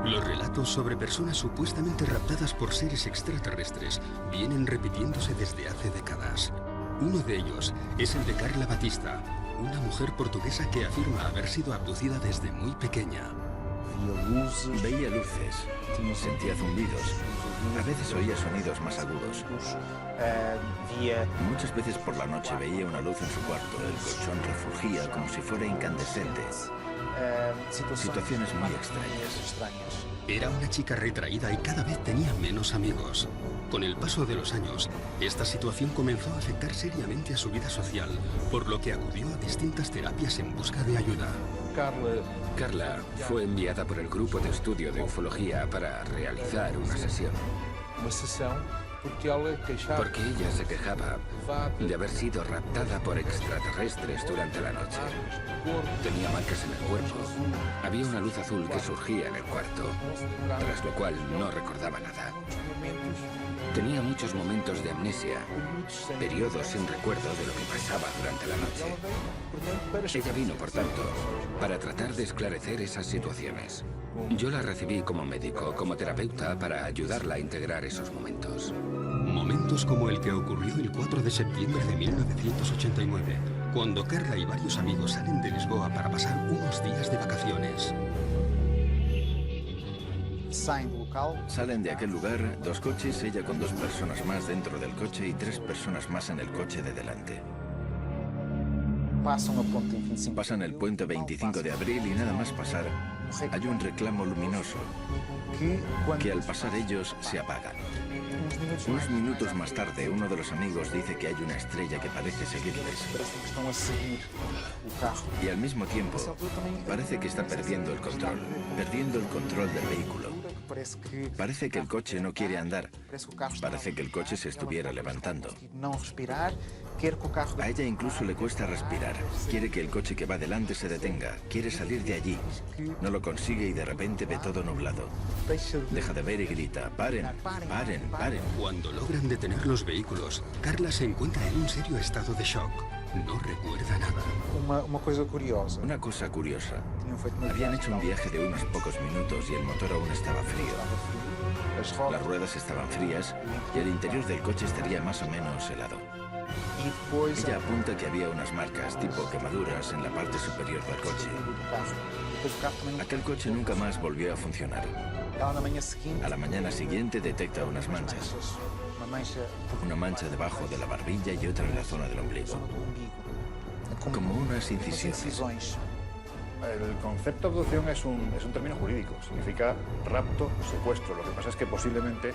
Los relatos sobre personas supuestamente raptadas por seres extraterrestres vienen repitiéndose desde hace décadas. Uno de ellos es el de Carla Batista, una mujer portuguesa que afirma haber sido abducida desde muy pequeña. Veía luces, sentía zumbidos, a veces oía sonidos más agudos. Muchas veces por la noche veía una luz en su cuarto, el colchón refulgía como si fuera incandescente. Situaciones muy extrañas. Era una chica retraída y cada vez tenía menos amigos. Con el paso de los años, esta situación comenzó a afectar seriamente a su vida social, por lo que acudió a distintas terapias en busca de ayuda. Carla fue enviada por el grupo de estudio de ufología para realizar una sesión. Porque ella se quejaba de haber sido raptada por extraterrestres durante la noche. Tenía marcas en el cuerpo. Había una luz azul que surgía en el cuarto, tras lo cual no recordaba nada. Tenía muchos momentos de amnesia, periodos sin recuerdo de lo que pasaba durante la noche. Ella vino, por tanto, para tratar de esclarecer esas situaciones. Yo la recibí como médico, como terapeuta, para ayudarla a integrar esos momentos. Momentos como el que ocurrió el 4 de septiembre de 1989, cuando Carla y varios amigos salen de Lisboa para pasar unos días de vacaciones. Salen de aquel lugar 2 coches, ella con 2 personas más dentro del coche y 3 personas más en el coche de delante. Pasan el puente 25 de abril y nada más pasar, hay un reclamo luminoso que al pasar ellos se apaga. Unos minutos más tarde, uno de los amigos dice que hay una estrella que parece seguirles. Y al mismo tiempo, parece que está perdiendo el control del vehículo. Parece que el coche no quiere andar. Parece que el coche se estuviera levantando. A ella incluso le cuesta respirar. Quiere que el coche que va delante se detenga. Quiere salir de allí. No lo consigue y de repente ve todo nublado. Deja de ver y grita: ¡paren, paren, paren! Cuando logran detener los vehículos, Carla se encuentra en un serio estado de shock. No recuerda nada. Una cosa curiosa. Habían hecho un viaje de unos pocos minutos y el motor aún estaba frío. Las ruedas estaban frías y el interior del coche estaría más o menos helado. Ella apunta que había unas marcas tipo quemaduras en la parte superior del coche. Aquel coche nunca más volvió a funcionar. A la mañana siguiente detecta unas manchas. Una mancha debajo de la barbilla y otra en la zona del ombligo. Como unas incisiones. El concepto de abducción es un término jurídico, significa rapto, secuestro. Lo que pasa es que posiblemente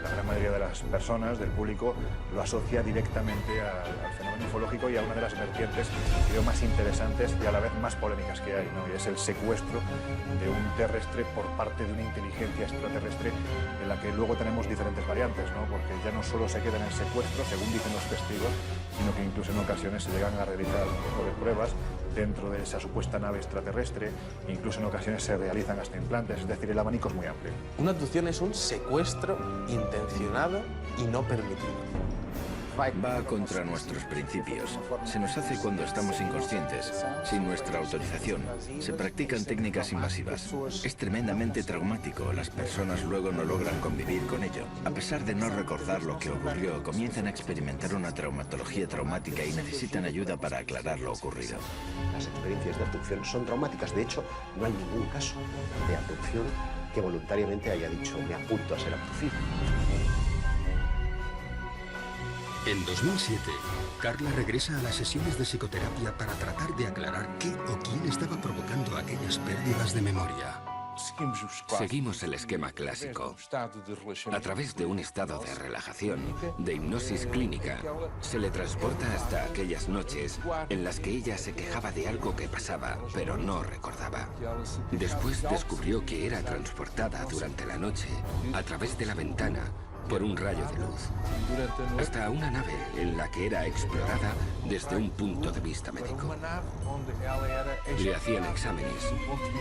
la gran mayoría de las personas, del público, lo asocia directamente al fenómeno ufológico y a una de las vertientes, creo, más interesantes y a la vez más polémicas que hay, ¿no? Y es el secuestro de un terrestre por parte de una inteligencia extraterrestre, en la que luego tenemos diferentes variantes, ¿no? Porque ya no solo se queda en el secuestro, según dicen los testigos, sino que incluso en ocasiones se llegan a realizar algún tipo de pruebas dentro de esa supuesta nave extraterrestre, incluso en ocasiones se realizan hasta implantes, es decir, el abanico es muy amplio. Una abducción es un secuestro intencionado y no permitido. Va contra nuestros principios. Se nos hace cuando estamos inconscientes, sin nuestra autorización. Se practican técnicas invasivas. Es tremendamente traumático. Las personas luego no logran convivir con ello. A pesar de no recordar lo que ocurrió, comienzan a experimentar una traumatología traumática y necesitan ayuda para aclarar lo ocurrido. Las experiencias de abducción son traumáticas. De hecho, no hay ningún caso de abducción que voluntariamente haya dicho: me apunto a ser abducido. En 2007, Carla regresa a las sesiones de psicoterapia para tratar de aclarar qué o quién estaba provocando aquellas pérdidas de memoria. Seguimos el esquema clásico. A través de un estado de relajación, de hipnosis clínica, se le transporta hasta aquellas noches en las que ella se quejaba de algo que pasaba, pero no recordaba. Después descubrió que era transportada durante la noche, a través de la ventana, por un rayo de luz, hasta una nave en la que era explorada desde un punto de vista médico. Le hacían exámenes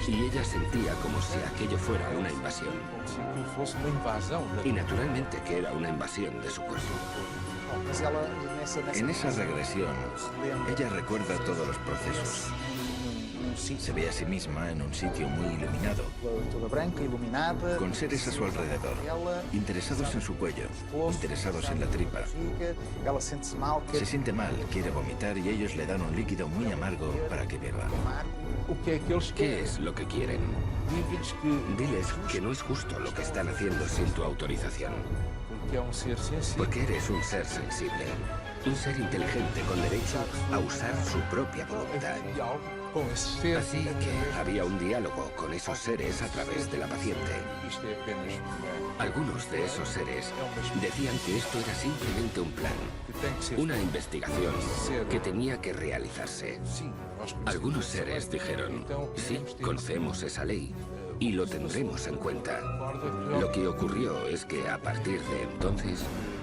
y ella sentía como si aquello fuera una invasión. Y naturalmente que era una invasión de su cuerpo. En esa regresión, ella recuerda todos los procesos. Se ve a sí misma en un sitio muy iluminado, con seres a su alrededor, interesados en su cuello, interesados en la tripa. Se siente mal, quiere vomitar y ellos le dan un líquido muy amargo para que beba. ¿Qué es lo que quieren? Diles que no es justo lo que están haciendo sin tu autorización. Porque eres un ser sensible, un ser inteligente con derecho a usar su propia voluntad. Así que había un diálogo con esos seres a través de la paciente. Algunos de esos seres decían que esto era simplemente un plan, una investigación que tenía que realizarse. Algunos seres dijeron, sí, conocemos esa ley y lo tendremos en cuenta. Lo que ocurrió es que a partir de entonces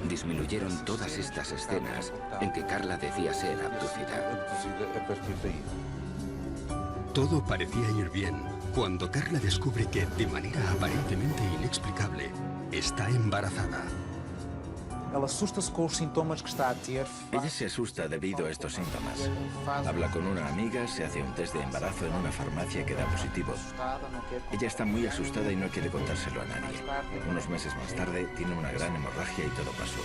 disminuyeron todas estas escenas en que Carla decía ser abducida. Todo parecía ir bien cuando Carla descubre que, de manera aparentemente inexplicable, está embarazada. Ella se asusta debido a estos síntomas. Habla con una amiga, se hace un test de embarazo en una farmacia que da positivo. Ella está muy asustada y no quiere contárselo a nadie. Unos meses más tarde tiene una gran hemorragia y todo pasó.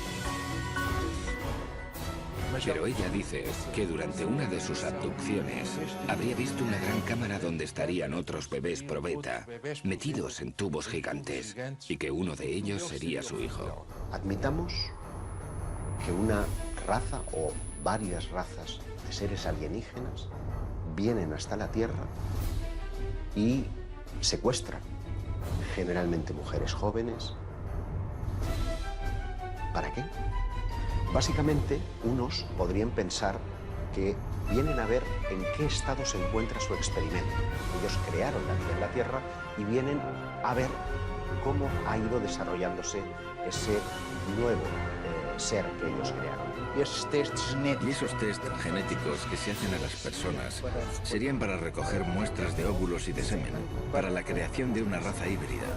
Pero ella dice que durante una de sus abducciones habría visto una gran cámara donde estarían otros bebés probeta metidos en tubos gigantes y que uno de ellos sería su hijo. Admitamos que una raza o varias razas de seres alienígenas vienen hasta la Tierra y secuestran generalmente mujeres jóvenes. ¿Para qué? Básicamente, unos podrían pensar que vienen a ver en qué estado se encuentra su experimento. Ellos crearon la vida en la Tierra y vienen a ver cómo ha ido desarrollándose ese nuevo ser que ellos crearon. Y esos test genéticos que se hacen a las personas serían para recoger muestras de óvulos y de semen, para la creación de una raza híbrida.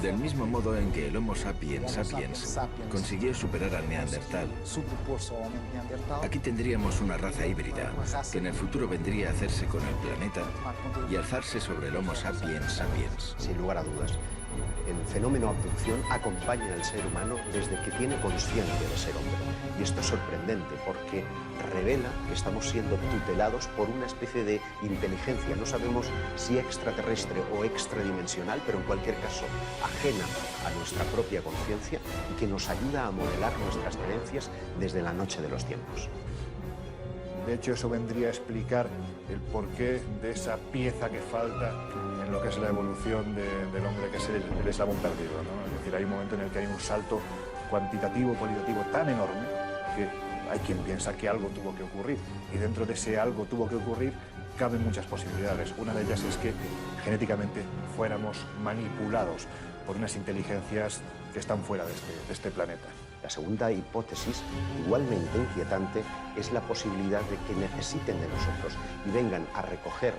Del mismo modo en que el Homo sapiens sapiens consiguió superar al Neandertal, aquí tendríamos una raza híbrida que en el futuro vendría a hacerse con el planeta y alzarse sobre el Homo sapiens sapiens. Sin lugar a dudas, el fenómeno abducción acompaña al ser humano desde que tiene conciencia de ser hombre. Y esto es sorprendente porque revela que estamos siendo tutelados por una especie de inteligencia. No sabemos si extraterrestre o extradimensional, pero en cualquier caso ajena a nuestra propia conciencia y que nos ayuda a modelar nuestras creencias desde la noche de los tiempos. De hecho, eso vendría a explicar el porqué de esa pieza que falta en lo que es la evolución del hombre, que es el eslabón perdido, ¿no? Es decir, hay un momento en el que hay un salto cuantitativo, cualitativo tan enorme que hay quien piensa que algo tuvo que ocurrir. Y dentro de ese algo tuvo que ocurrir caben muchas posibilidades. Una de ellas es que genéticamente fuéramos manipulados por unas inteligencias que están fuera de este planeta. La segunda hipótesis, igualmente inquietante, es la posibilidad de que necesiten de nosotros y vengan a recoger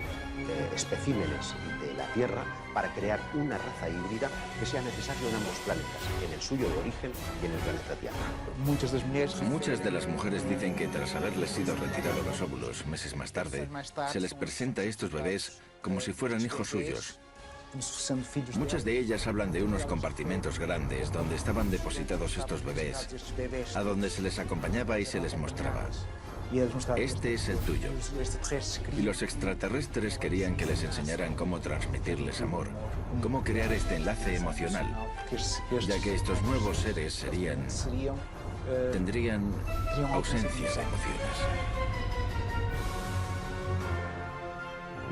especímenes de la Tierra para crear una raza híbrida que sea necesaria en ambos planetas, en el suyo de origen y en el planeta Tierra. Muchas de las mujeres dicen que tras haberles sido retirados los óvulos meses más tarde, se les presenta a estos bebés como si fueran hijos suyos. Muchas de ellas hablan de unos compartimentos grandes donde estaban depositados estos bebés, a donde se les acompañaba y se les mostraba. Este es el tuyo. Y los extraterrestres querían que les enseñaran cómo transmitirles amor, cómo crear este enlace emocional, ya que estos nuevos seres tendrían ausencia de emociones.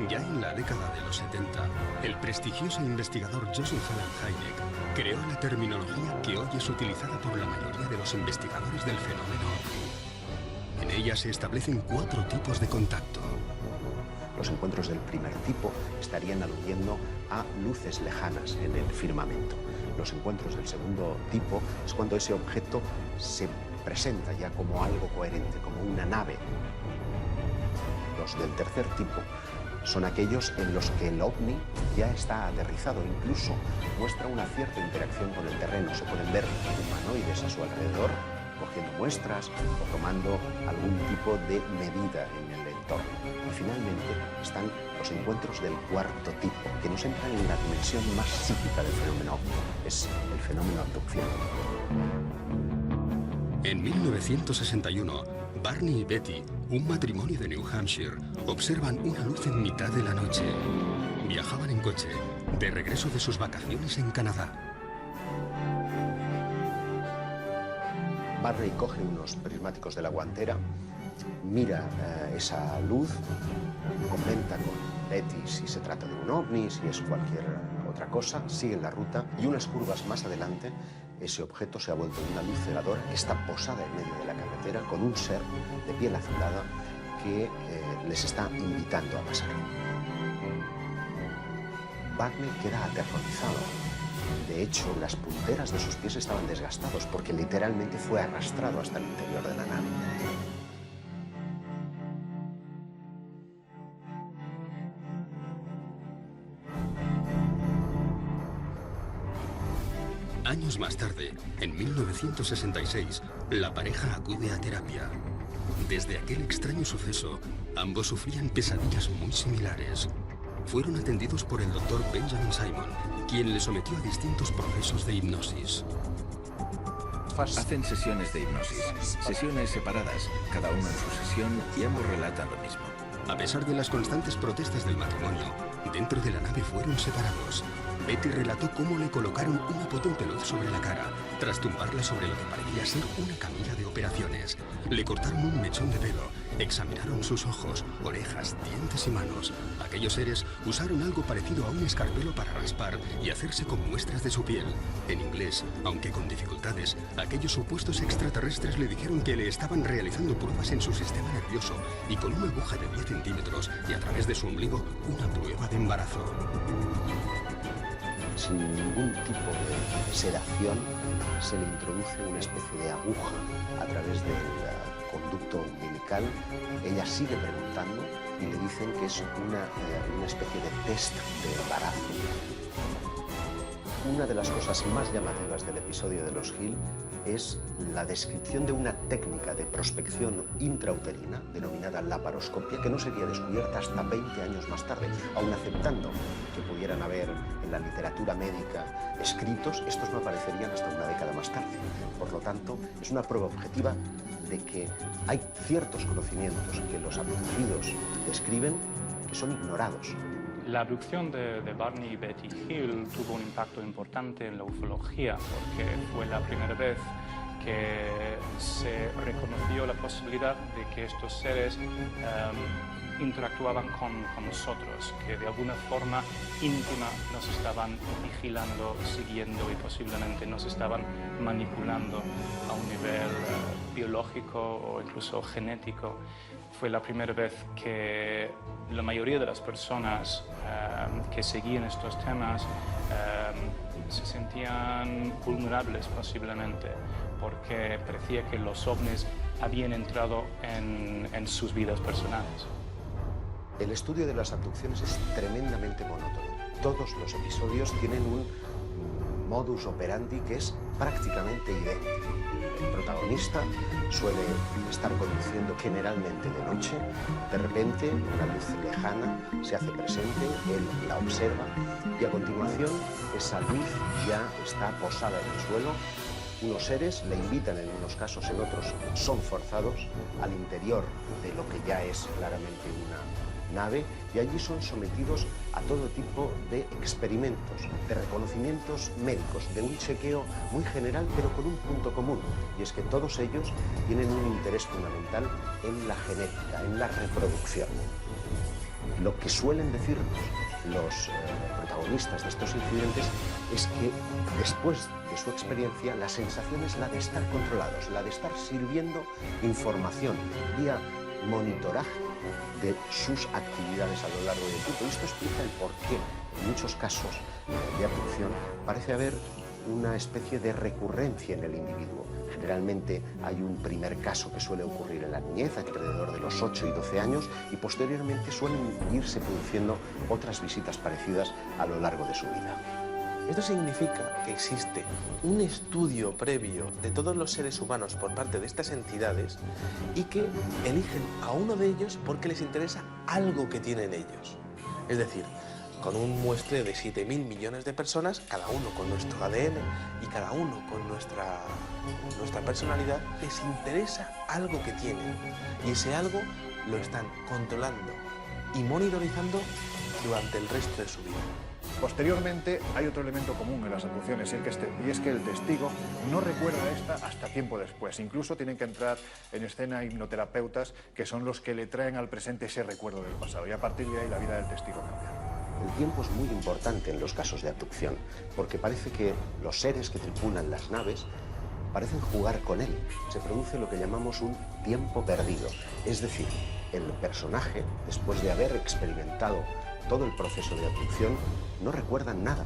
Ya en la década de los 70, el prestigioso investigador Joseph Allen Hynek creó la terminología que hoy es utilizada por la mayoría de los investigadores del fenómeno ovni. En ella se establecen 4 tipos de contacto. Los encuentros del primer tipo estarían aludiendo a luces lejanas en el firmamento. Los encuentros del segundo tipo es cuando ese objeto se presenta ya como algo coherente, como una nave. Los del tercer tipo son aquellos en los que el ovni ya está aterrizado, incluso muestra una cierta interacción con el terreno. Se pueden ver humanoides a su alrededor, cogiendo muestras o tomando algún tipo de medida en el entorno. Y finalmente están los encuentros del cuarto tipo, que nos entran en la dimensión más psíquica del fenómeno ovni. Es el fenómeno abducción. En 1961, Barney y Betty, un matrimonio de New Hampshire, observan una luz en mitad de la noche. Viajaban en coche, de regreso de sus vacaciones en Canadá. Barney coge unos prismáticos de la guantera, mira esa luz, comenta con Betty si se trata de un ovni, si es cualquier otra cosa, siguen la ruta y unas curvas más adelante ese objeto se ha vuelto en una luz cegadora que está posada en medio de la carretera con un ser de piel azulada que les está invitando a pasar. Barney queda aterrorizado. De hecho, las punteras de sus pies estaban desgastados porque literalmente fue arrastrado hasta el interior de la nave. Años más tarde, en 1966, la pareja acude a terapia. Desde aquel extraño suceso, ambos sufrían pesadillas muy similares. Fueron atendidos por el doctor Benjamin Simon, quien les sometió a distintos procesos de hipnosis. Hacen sesiones de hipnosis, sesiones separadas, cada uno en su sesión, y ambos relatan lo mismo. A pesar de las constantes protestas del matrimonio, dentro de la nave fueron separados. Betty relató cómo le colocaron una potente luz sobre la cara, tras tumbarla sobre lo que parecía ser una camilla de operaciones. Le cortaron un mechón de pelo, examinaron sus ojos, orejas, dientes y manos. Aquellos seres usaron algo parecido a un escarpelo para raspar y hacerse con muestras de su piel. En inglés, aunque con dificultades, aquellos supuestos extraterrestres le dijeron que le estaban realizando pruebas en su sistema nervioso y con una aguja de 10 centímetros y a través de su ombligo una prueba de embarazo. Sin ningún tipo de sedación, se le introduce una especie de aguja a través del conducto umbilical. Ella sigue preguntando y le dicen que es una especie de test de embarazo. Una de las cosas más llamativas del episodio de los Hill es la descripción de una técnica de prospección intrauterina denominada laparoscopia que no sería descubierta hasta 20 años más tarde. Aun aceptando que pudieran haber en la literatura médica escritos, estos no aparecerían hasta una década más tarde. Por lo tanto, es una prueba objetiva de que hay ciertos conocimientos que los abducidos describen que son ignorados. La abducción de Barney y Betty Hill tuvo un impacto importante en la ufología porque fue la primera vez que se reconoció la posibilidad de que estos seres interactuaban con nosotros, que de alguna forma íntima nos estaban vigilando, siguiendo y posiblemente nos estaban manipulando a un nivel biológico o incluso genético. Fue la primera vez que la mayoría de las personas que seguían estos temas se sentían vulnerables posiblemente porque parecía que los ovnis habían entrado en sus vidas personales. El estudio de las abducciones es tremendamente monótono. Todos los episodios tienen un modus operandi que es prácticamente idéntico. El protagonista suele estar conduciendo generalmente de noche, de repente una luz lejana se hace presente, él la observa y a continuación esa luz ya está posada en el suelo. Unos seres le invitan en unos casos, en otros son forzados al interior de lo que ya es claramente una nave y allí son sometidos a todo tipo de experimentos, de reconocimientos médicos, de un chequeo muy general pero con un punto común, y es que todos ellos tienen un interés fundamental en la genética, en la reproducción. Lo que suelen decirnos los protagonistas de estos incidentes es que después de su experiencia la sensación es la de estar controlados, la de estar sirviendo información vía monitoraje de sus actividades a lo largo del tiempo. Y esto explica el por qué en muchos casos de abducción parece haber una especie de recurrencia en el individuo. Generalmente hay un primer caso que suele ocurrir en la niñez, alrededor de los 8 y 12 años, y posteriormente suelen irse produciendo otras visitas parecidas a lo largo de su vida. Esto significa que existe un estudio previo de todos los seres humanos por parte de estas entidades y que eligen a uno de ellos porque les interesa algo que tienen ellos. Es decir, con un muestreo de 7.000 millones de personas, cada uno con nuestro ADN y cada uno con nuestra personalidad, les interesa algo que tienen. Y ese algo lo están controlando y monitorizando durante el resto de su vida. Posteriormente hay otro elemento común en las abducciones y es que el testigo no recuerda esta hasta tiempo después. Incluso tienen que entrar en escena hipnoterapeutas que son los que le traen al presente ese recuerdo del pasado y a partir de ahí la vida del testigo cambia. El tiempo es muy importante en los casos de abducción porque parece que los seres que tripulan las naves parecen jugar con él. Se produce lo que llamamos un tiempo perdido. Es decir, el personaje, después de haber experimentado todo el proceso de abducción, no recuerdan nada.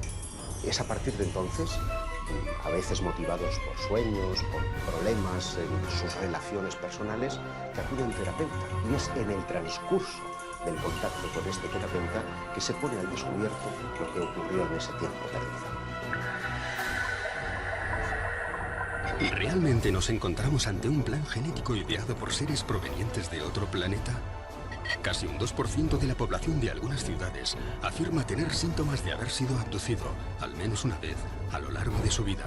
Es a partir de entonces, a veces motivados por sueños, por problemas en sus relaciones personales, que acuden a un terapeuta. Y es en el transcurso del contacto con este terapeuta que se pone al descubierto lo que ocurrió en ese tiempo perdido. ¿Realmente nos encontramos ante un plan genético ideado por seres provenientes de otro planeta? Casi un 2% de la población de algunas ciudades afirma tener síntomas de haber sido abducido, al menos una vez, a lo largo de su vida.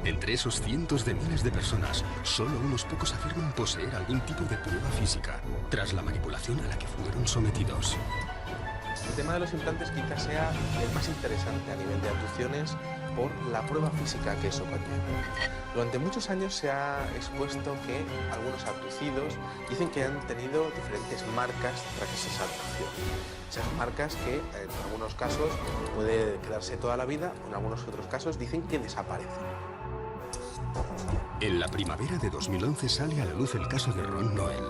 Entre esos cientos de miles de personas, solo unos pocos afirman poseer algún tipo de prueba física, tras la manipulación a la que fueron sometidos. El tema de los implantes quizás sea el más interesante a nivel de abducciones por la prueba física que eso conlleva. Durante muchos años se ha expuesto que algunos abducidos dicen que han tenido diferentes marcas tras esa abducción. Esas marcas que en algunos casos puede quedarse toda la vida, en algunos otros casos dicen que desaparecen. En la primavera de 2011 sale a la luz el caso de Ron Noel,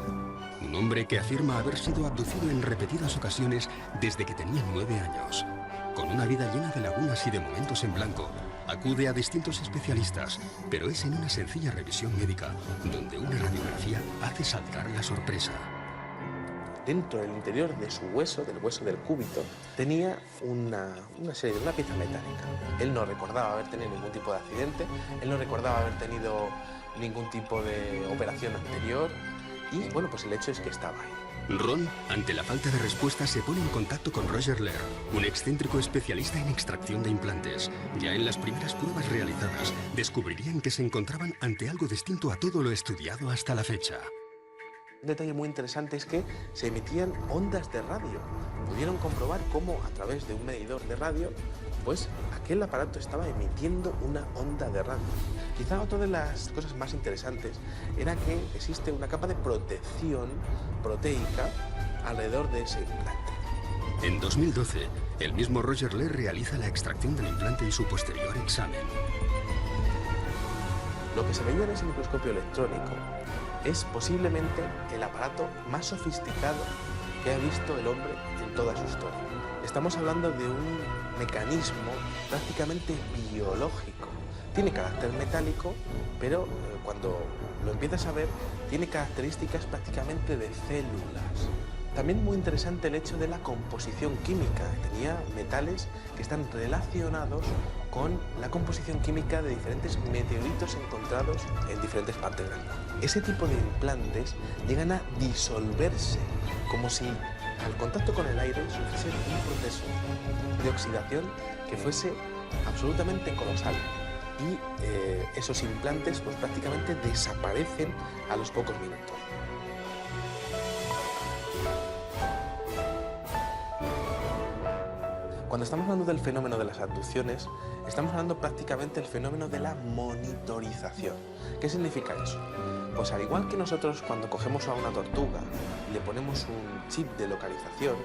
un hombre que afirma haber sido abducido en repetidas ocasiones desde que tenía 9 años. Con una vida llena de lagunas y de momentos en blanco, acude a distintos especialistas, pero es en una sencilla revisión médica donde una radiografía hace saltar la sorpresa. Dentro del interior de su hueso, del hueso del cúbito, tenía una pieza metálica. Él no recordaba haber tenido ningún tipo de accidente, él no recordaba haber tenido ningún tipo de operación anterior y, bueno, pues el hecho es que estaba ahí. Ron, ante la falta de respuesta, se pone en contacto con Roger Lehr, un excéntrico especialista en extracción de implantes. Ya en las primeras pruebas realizadas, descubrirían que se encontraban ante algo distinto a todo lo estudiado hasta la fecha. Un detalle muy interesante es que se emitían ondas de radio. Pudieron comprobar cómo a través de un medidor de radio, pues aquel aparato estaba emitiendo una onda de radio. Quizá otra de las cosas más interesantes era que existe una capa de protección proteica alrededor de ese implante. En 2012, el mismo Roger Lehr realiza la extracción del implante y su posterior examen. Lo que se veía en ese microscopio electrónico es posiblemente el aparato más sofisticado que ha visto el hombre en toda su historia. Estamos hablando de un mecanismo prácticamente biológico. Tiene carácter metálico, pero cuando lo empiezas a ver, tiene características prácticamente de células. También muy interesante el hecho de la composición química. Tenía metales que están relacionados con la composición química de diferentes meteoritos encontrados en diferentes partes del mundo. Ese tipo de implantes llegan a disolverse, como si al contacto con el aire sufriese un proceso de oxidación que fuese absolutamente colosal. Y esos implantes pues, prácticamente desaparecen a los pocos minutos. Cuando estamos hablando del fenómeno de las abducciones, estamos hablando prácticamente del fenómeno de la monitorización. ¿Qué significa eso? Pues al igual que nosotros cuando cogemos a una tortuga y le ponemos un chip de localización,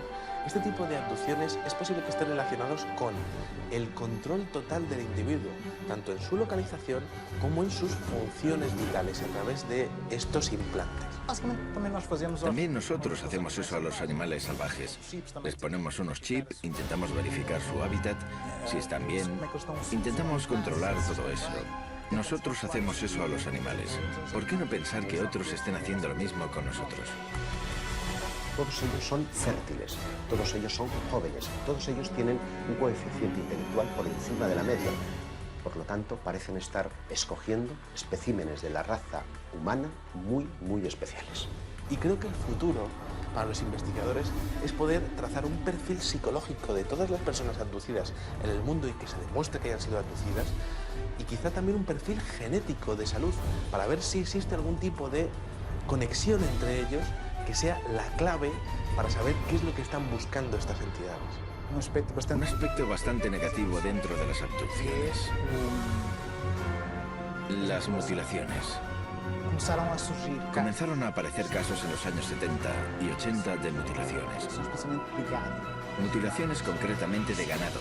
este tipo de abducciones es posible que estén relacionados con el control total del individuo, tanto en su localización como en sus funciones vitales a través de estos implantes. También nosotros hacemos eso a los animales salvajes. Les ponemos unos chips, intentamos verificar su hábitat, si están bien, intentamos controlar todo eso. Nosotros hacemos eso a los animales. ¿Por qué no pensar que otros estén haciendo lo mismo con nosotros? todos ellos son fértiles, todos ellos son jóvenes, todos ellos tienen un coeficiente intelectual por encima de la media. Por lo tanto, parecen estar escogiendo especímenes de la raza humana muy especiales. Y creo que el futuro para los investigadores es poder trazar un perfil psicológico de todas las personas abducidas en el mundo y que se demuestre que hayan sido abducidas, y quizá también un perfil genético de salud para ver si existe algún tipo de conexión entre ellos que sea la clave para saber qué es lo que están buscando estas entidades. Un aspecto bastante negativo dentro de las abducciones. Las mutilaciones. Comenzaron a aparecer casos en los años 70 y 80 de mutilaciones. Mutilaciones concretamente de ganado.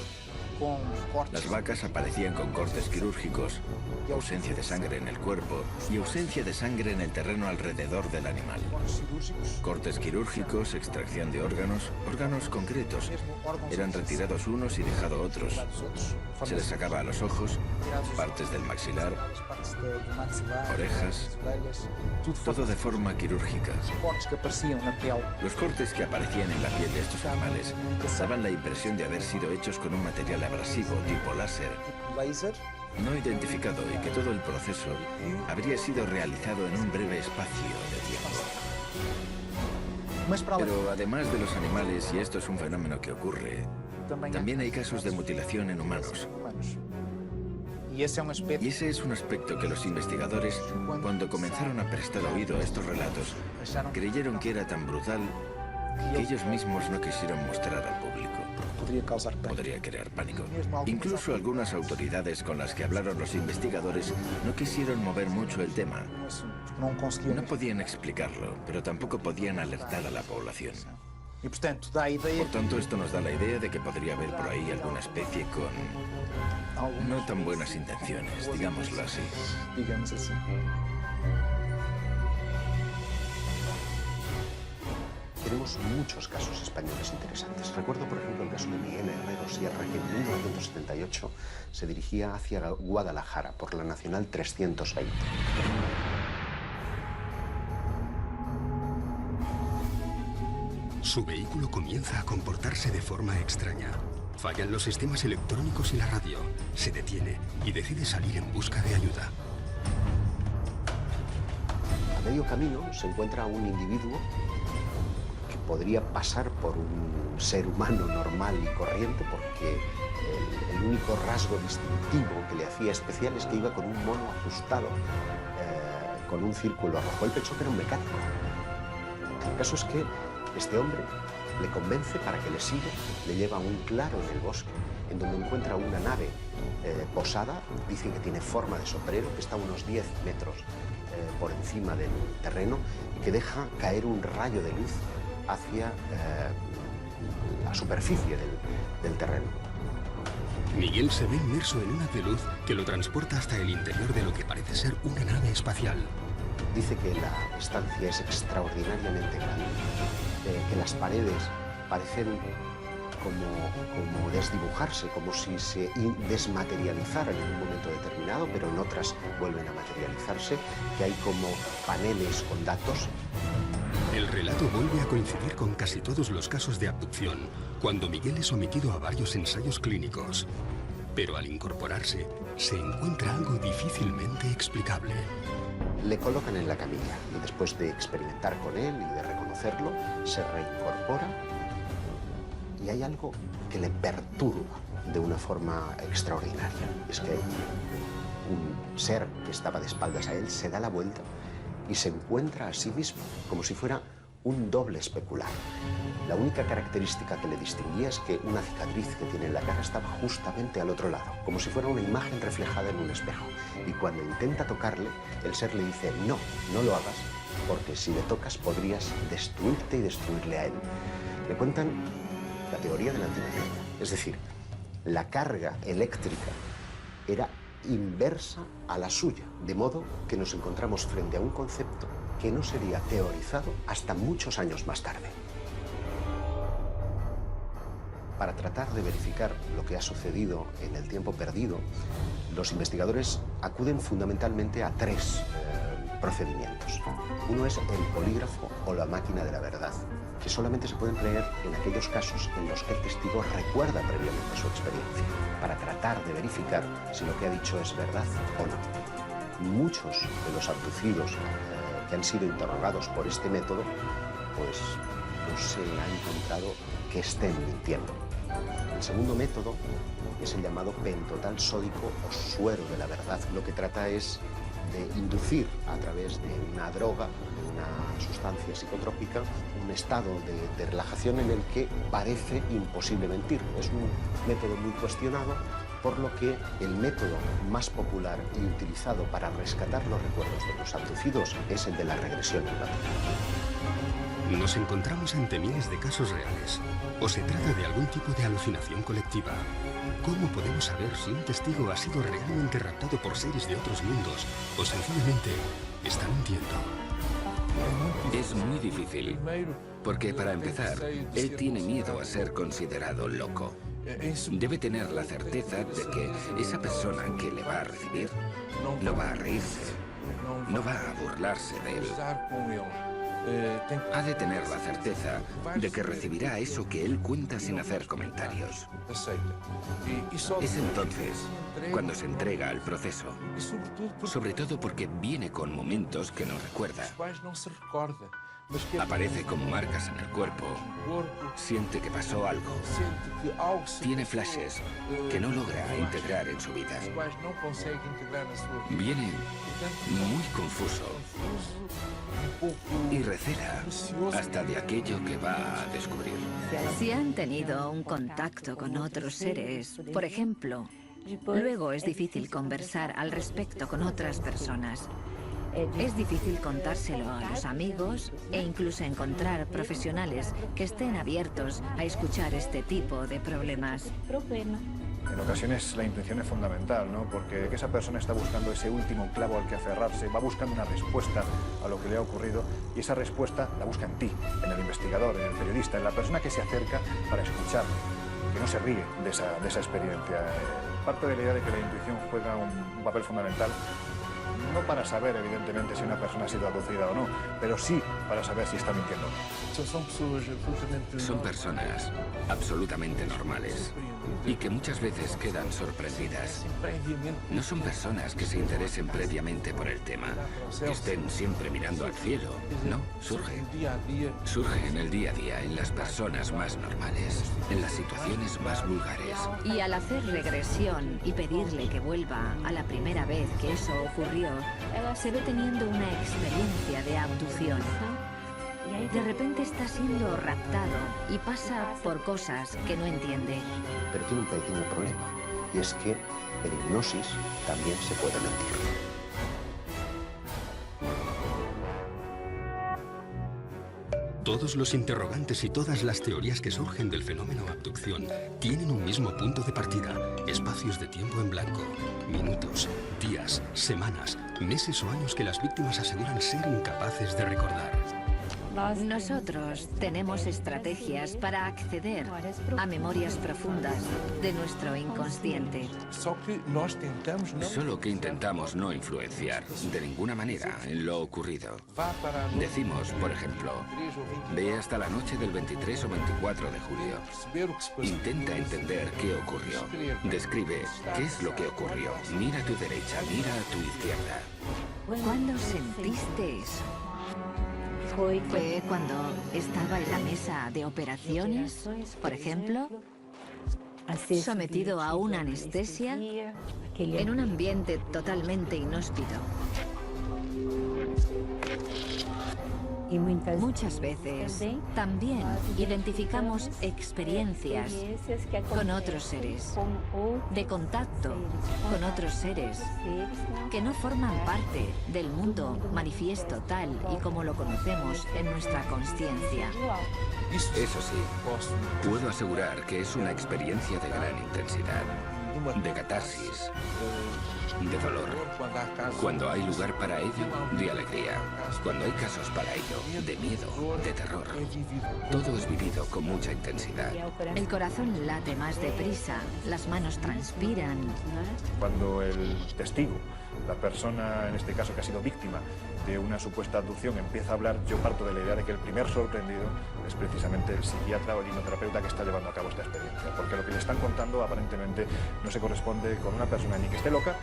Las vacas aparecían con cortes quirúrgicos, ausencia de sangre en el cuerpo y ausencia de sangre en el terreno alrededor del animal. Cortes quirúrgicos, extracción de órganos concretos. Eran retirados unos y dejados otros. Se les sacaba a los ojos, partes del maxilar, orejas, todo de forma quirúrgica. Los cortes que aparecían en la piel de estos animales daban la impresión de haber sido hechos con un material abrasivo tipo láser, no identificado, y que todo el proceso habría sido realizado en un breve espacio de tiempo. Pero además de los animales, y esto es un fenómeno que ocurre, también hay casos de mutilación en humanos. Y ese es un aspecto que los investigadores, cuando comenzaron a prestar oído a estos relatos, creyeron que era tan brutal que ellos mismos no quisieron mostrar al público. Podría crear pánico. Incluso algunas autoridades con las que hablaron los investigadores no quisieron mover mucho el tema. No podían explicarlo, pero tampoco podían alertar a la población. Por tanto, esto nos da la idea de que podría haber por ahí alguna especie con no tan buenas intenciones, digámoslo así. Tenemos muchos casos españoles interesantes. Recuerdo, por ejemplo, el caso de Miguel Herrero Sierra, que en 1978 se dirigía hacia Guadalajara por la Nacional 320. Su vehículo comienza a comportarse de forma extraña. Fallan los sistemas electrónicos y la radio. Se detiene y decide salir en busca de ayuda. A medio camino se encuentra un individuo que podría pasar por un ser humano normal y corriente, porque el único rasgo distintivo que le hacía especial es que iba con un mono ajustado, con un círculo rojo. Él pensó que era un mecánico. El caso es que este hombre le convence para que le siga, le lleva a un claro en el bosque, en donde encuentra una nave posada, dice que tiene forma de sombrero, que está a unos 10 metros por encima del terreno, y que deja caer un rayo de luz hacia la superficie del terreno. Miguel se ve inmerso en una haz de luz que lo transporta hasta el interior de lo que parece ser una nave espacial. Dice que la estancia es extraordinariamente grande, que las paredes parecen como desdibujarse, como si se desmaterializaran en un momento determinado, pero en otras vuelven a materializarse, que hay como paneles con datos. El relato vuelve a coincidir con casi todos los casos de abducción, cuando Miguel es sometido a varios ensayos clínicos. Pero al incorporarse, se encuentra algo difícilmente explicable. Le colocan en la camilla y después de experimentar con él y de reconocerlo, se reincorpora y hay algo que le perturba de una forma extraordinaria. Es que un ser que estaba de espaldas a él se da la vuelta y se encuentra a sí mismo como si fuera un doble especular. La única característica que le distinguía es que una cicatriz que tiene en la cara estaba justamente al otro lado, como si fuera una imagen reflejada en un espejo. Y cuando intenta tocarle, el ser le dice, no, no lo hagas, porque si le tocas podrías destruirte y destruirle a él. Le cuentan la teoría de la antimateria, es decir, la carga eléctrica era inversa a la suya, de modo que nos encontramos frente a un concepto que no sería teorizado hasta muchos años más tarde. Para tratar de verificar lo que ha sucedido en el tiempo perdido, los investigadores acuden fundamentalmente a tres procedimientos. Uno es el polígrafo o la máquina de la verdad, que solamente se puede emplear en aquellos casos en los que el testigo recuerda previamente su experiencia, para tratar de verificar si lo que ha dicho es verdad o no. Muchos de los abducidos que han sido interrogados por este método, pues no se ha encontrado que estén mintiendo. El segundo método es el llamado pentotal sódico o suero de la verdad. Lo que trata es de inducir a través de una droga, una sustancia psicotrópica, un estado de relajación en el que parece imposible mentir. Es un método muy cuestionado, por lo que el método más popular y utilizado para rescatar los recuerdos de los abducidos es el de la regresión hipnótica. ¿Nos encontramos ante miles de casos reales? ¿O se trata de algún tipo de alucinación colectiva? ¿Cómo podemos saber si un testigo ha sido realmente raptado por seres de otros mundos o sencillamente está mintiendo? Es muy difícil, porque para empezar, él tiene miedo a ser considerado loco. Debe tener la certeza de que esa persona que le va a recibir no va a reírse, no va a burlarse de él. Ha de tener la certeza de que recibirá eso que él cuenta sin hacer comentarios. Es entonces cuando se entrega al proceso, sobre todo porque viene con momentos que no recuerda. Aparece con marcas en el cuerpo, siente que pasó algo, tiene flashes que no logra integrar en su vida. Viene muy confuso y recela hasta de aquello que va a descubrir. Si han tenido un contacto con otros seres, por ejemplo, luego es difícil conversar al respecto con otras personas. Es difícil contárselo a los amigos e incluso encontrar profesionales que estén abiertos a escuchar este tipo de problemas. En ocasiones la intuición es fundamental, ¿no? Porque esa persona está buscando ese último clavo al que aferrarse, va buscando una respuesta a lo que le ha ocurrido y esa respuesta la busca en ti, en el investigador, en el periodista, en la persona que se acerca para escucharle, que no se ríe de esa experiencia. Parte de la idea de que la intuición juega un papel fundamental, no para saber, evidentemente, si una persona ha sido abducida o no, pero sí para saber si está mintiendo. Son personas absolutamente normales y que muchas veces quedan sorprendidas. No son personas que se interesen previamente por el tema, que estén siempre mirando al cielo. No, surge. Surge en el día a día, en las personas más normales, en las situaciones más vulgares. Y al hacer regresión y pedirle que vuelva a la primera vez que eso ocurrió, se ve teniendo una experiencia de abducción. De repente está siendo raptado y pasa por cosas que no entiende. Pero tiene un pequeño problema, y es que en hipnosis también se puede mentir. Todos los interrogantes y todas las teorías que surgen del fenómeno abducción tienen un mismo punto de partida, espacios de tiempo en blanco, minutos, días, semanas, meses o años que las víctimas aseguran ser incapaces de recordar. Nosotros tenemos estrategias para acceder a memorias profundas de nuestro inconsciente. Solo que intentamos no influenciar de ninguna manera en lo ocurrido. Decimos, por ejemplo, ve hasta la noche del 23 o 24 de julio. Intenta entender qué ocurrió. Describe qué es lo que ocurrió. Mira a tu derecha, mira a tu izquierda. ¿Cuándo sentiste eso? ¿Fue cuando estaba en la mesa de operaciones, por ejemplo? Sometido a una anestesia en un ambiente totalmente inhóspito. Muchas veces también identificamos experiencias con otros seres, de contacto con otros seres que no forman parte del mundo manifiesto tal y como lo conocemos en nuestra consciencia. Eso sí, puedo asegurar que es una experiencia de gran intensidad. de catarsis, de dolor. Cuando hay lugar para ello, de alegría. Cuando hay casos para ello, de miedo, de terror. Todo es vivido con mucha intensidad. El corazón late más deprisa, las manos transpiran. Cuando el testigo, la persona en este caso que ha sido víctima de una supuesta abducción, empieza a hablar, yo parto de la idea de que el primer sorprendido es precisamente el psiquiatra o el hipnoterapeuta que está llevando a cabo esta experiencia, porque lo que le están contando aparentemente no se corresponde con una persona ni que esté loca,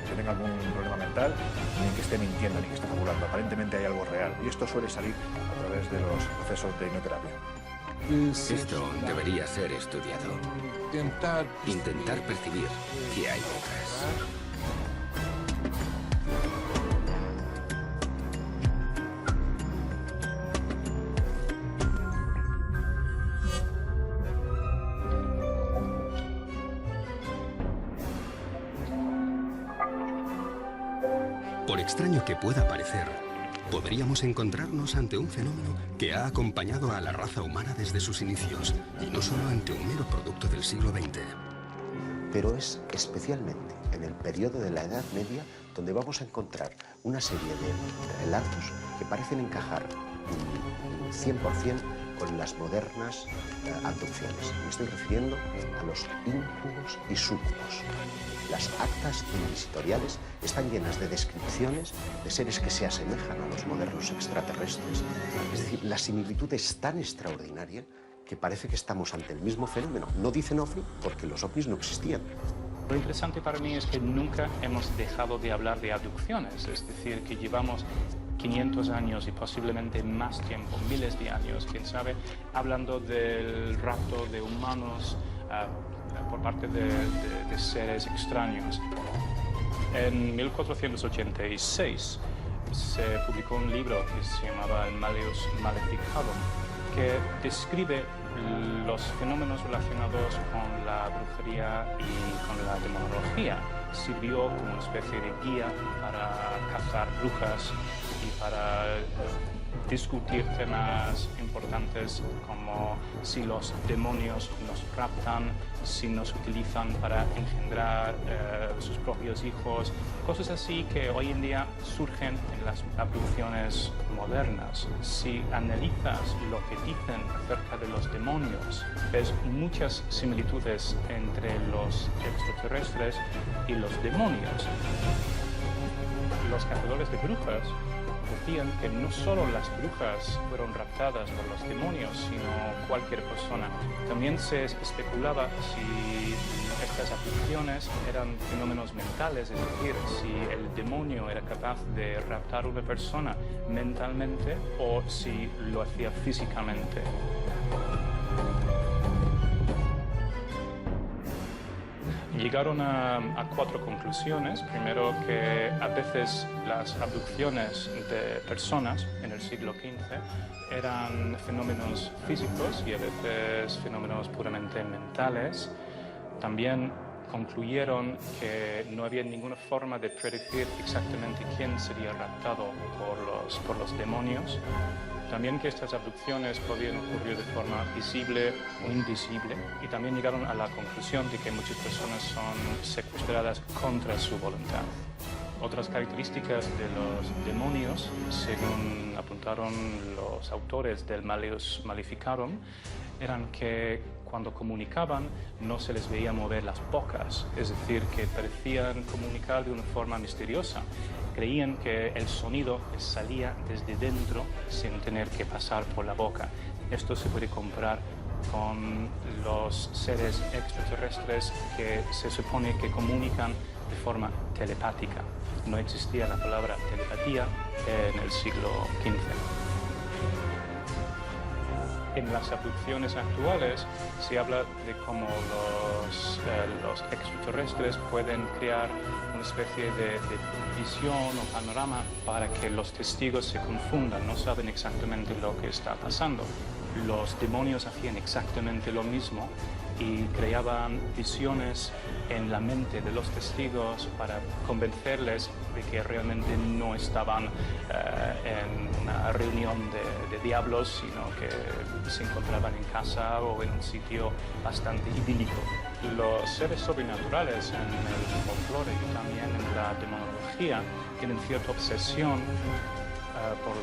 que tenga algún problema mental, ni que esté mintiendo, ni que esté fabulando. Aparentemente hay algo real, y esto suele salir a través de los procesos de hipnoterapia. Esto debería ser estudiado. Intentar percibir qué hay detrás. Por extraño que pueda parecer, podríamos encontrarnos ante un fenómeno que ha acompañado a la raza humana desde sus inicios, y no solo ante un mero producto del siglo XX. Pero es especialmente en el periodo de la Edad Media donde vamos a encontrar una serie de relatos que parecen encajar 100% con las modernas abducciones. Me estoy refiriendo a los íncubos y súcubos. Las actas inquisitoriales están llenas de descripciones de seres que se asemejan a los modernos extraterrestres. Es decir, la similitud es tan extraordinaria que parece que estamos ante el mismo fenómeno. No dicen ovni porque los ovnis no existían. Lo interesante para mí es que nunca hemos dejado de hablar de abducciones, es decir, que llevamos 500 años y posiblemente más tiempo, miles de años, quién sabe, hablando del rapto de humanos por parte de seres extraños. En 1486 se publicó un libro que se llamaba El Malleus Maleficarum, que describe los fenómenos relacionados con la brujería y con la demonología. Sirvió como una especie de guía para cazar brujas y para discutir temas importantes como si los demonios nos raptan, si nos utilizan para engendrar sus propios hijos, cosas así que hoy en día surgen en las abducciones modernas. Si analizas lo que dicen acerca de los demonios, ves muchas similitudes entre los extraterrestres y los demonios. Los cazadores de brujas decían que no solo las brujas fueron raptadas por los demonios, sino cualquier persona. También se especulaba si estas abducciones eran fenómenos mentales, es decir, si el demonio era capaz de raptar a una persona mentalmente o si lo hacía físicamente. Llegaron a 4 conclusiones. Primero, que a veces las abducciones de personas en el siglo XV eran fenómenos físicos y a veces fenómenos puramente mentales. También concluyeron que no había ninguna forma de predecir exactamente quién sería raptado por los demonios. También que estas abducciones podían ocurrir de forma visible o invisible. Y también llegaron a la conclusión de que muchas personas son secuestradas contra su voluntad. Otras características de los demonios, según apuntaron los autores del Malleus Maleficarum, eran que cuando comunicaban no se les veía mover las bocas, es decir, que parecían comunicar de una forma misteriosa. Creían que el sonido salía desde dentro sin tener que pasar por la boca. Esto se puede comparar con los seres extraterrestres que se supone que comunican de forma telepática. No existía la palabra telepatía en el siglo XV. En las abducciones actuales se habla de cómo los extraterrestres pueden crear una especie de visión o panorama para que los testigos se confundan, no saben exactamente lo que está pasando. Los demonios hacían exactamente lo mismo y creaban visiones en la mente de los testigos para convencerles de que realmente no estaban en una reunión de diablos, sino que se encontraban en casa o en un sitio bastante idílico. Los seres sobrenaturales en el folclore y también en la demonología tienen cierta obsesión por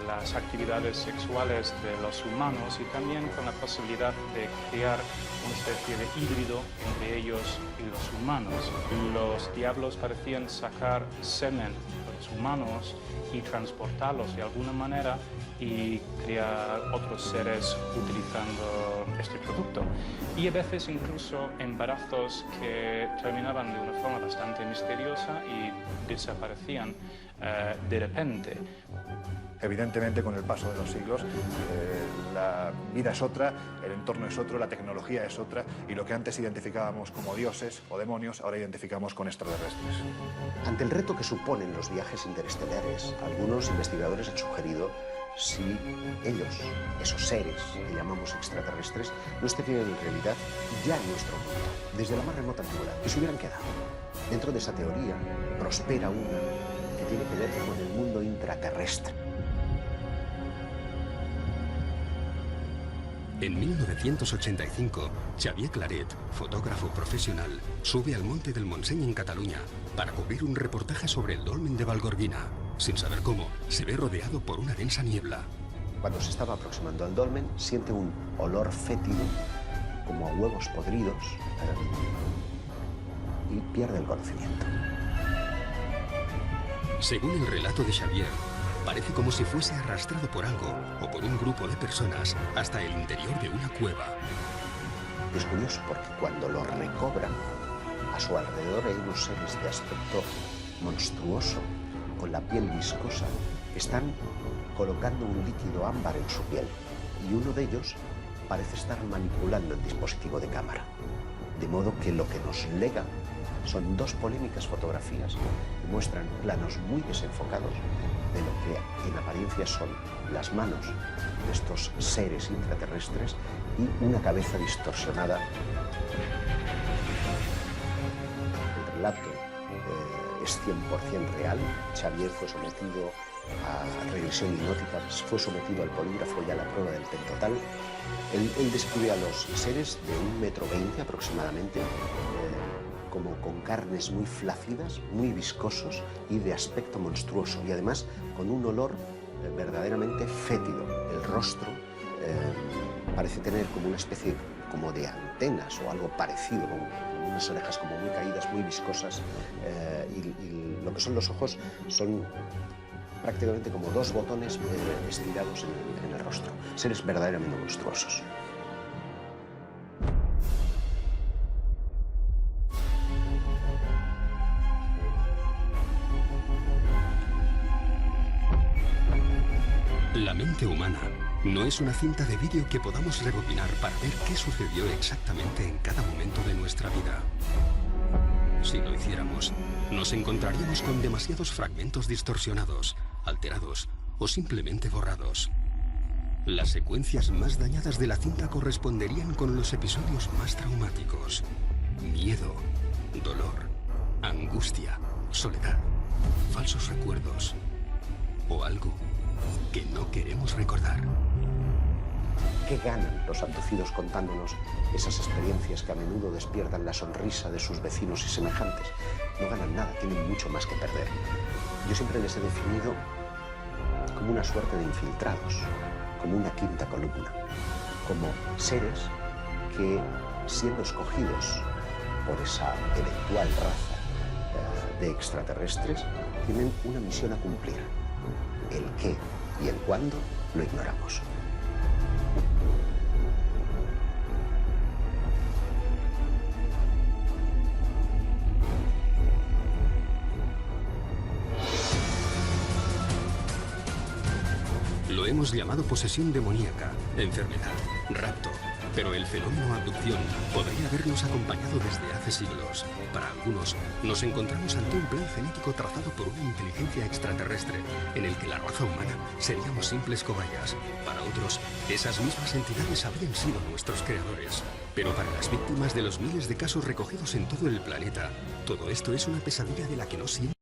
las actividades sexuales de los humanos y también con la posibilidad de crear una especie de híbrido entre ellos y los humanos. Los diablos parecían sacar semen de los humanos y transportarlos de alguna manera y crear otros seres utilizando este producto. Y a veces incluso embarazos que terminaban de una forma bastante misteriosa y desaparecían de repente. Evidentemente, con el paso de los siglos, la vida es otra, el entorno es otro, la tecnología es otra, y lo que antes identificábamos como dioses o demonios, ahora identificamos con extraterrestres. Ante el reto que suponen los viajes interestelares, algunos investigadores han sugerido si ellos, esos seres que llamamos extraterrestres, no estarían en realidad ya en nuestro mundo, desde la más remota antigüedad, que se hubieran quedado. Dentro de esa teoría prospera una que tiene que ver con el mundo intraterrestre. En 1985, Xavier Claret, fotógrafo profesional, sube al Monte del Montseny en Cataluña para cubrir un reportaje sobre el dolmen de Valgorguina. Sin saber cómo, se ve rodeado por una densa niebla. Cuando se estaba aproximando al dolmen, siente un olor fétido, como a huevos podridos, y pierde el conocimiento. Según el relato de Xavier, parece como si fuese arrastrado por algo o por un grupo de personas hasta el interior de una cueva. Es curioso porque cuando lo recobran, a su alrededor hay unos seres de aspecto monstruoso, con la piel viscosa, que están colocando un líquido ámbar en su piel, y uno de ellos parece estar manipulando el dispositivo de cámara. De modo que lo que nos lega son dos polémicas fotografías que muestran planos muy desenfocados de lo que en apariencia son las manos de estos seres intraterrestres y una cabeza distorsionada. El relato es 100% real. Xavier fue sometido a regresión hipnótica, fue sometido al polígrafo y a la prueba del pentotal. Él describe a los seres de 1,20 m aproximadamente, como con carnes muy flácidas, muy viscosos y de aspecto monstruoso, y además con un olor verdaderamente fétido. El rostro parece tener como una especie como de antenas o algo parecido, con unas orejas como muy caídas, muy viscosas, y lo que son los ojos son prácticamente como dos botones estirados en el rostro. Seres verdaderamente monstruosos. La mente humana no es una cinta de vídeo que podamos rebobinar para ver qué sucedió exactamente en cada momento de nuestra vida. Si lo hiciéramos, nos encontraríamos con demasiados fragmentos distorsionados, alterados o simplemente borrados. Las secuencias más dañadas de la cinta corresponderían con los episodios más traumáticos. Miedo, dolor, angustia, soledad, falsos recuerdos o algo que no queremos recordar. ¿Qué ganan los abducidos contándonos esas experiencias que a menudo despiertan la sonrisa de sus vecinos y semejantes? No ganan nada, tienen mucho más que perder. Yo siempre les he definido como una suerte de infiltrados, como una quinta columna, como seres que, siendo escogidos por esa eventual raza de extraterrestres, tienen una misión a cumplir. El qué y el cuándo lo ignoramos. Lo hemos llamado posesión demoníaca, enfermedad, rapto, pero el fenómeno abducción podría habernos acompañado desde hace siglos. Para algunos, nos encontramos ante un plan genético trazado por una inteligencia extraterrestre, en el que la raza humana seríamos simples cobayas. Para otros, esas mismas entidades habrían sido nuestros creadores. Pero para las víctimas de los miles de casos recogidos en todo el planeta, todo esto es una pesadilla de la que no sienten.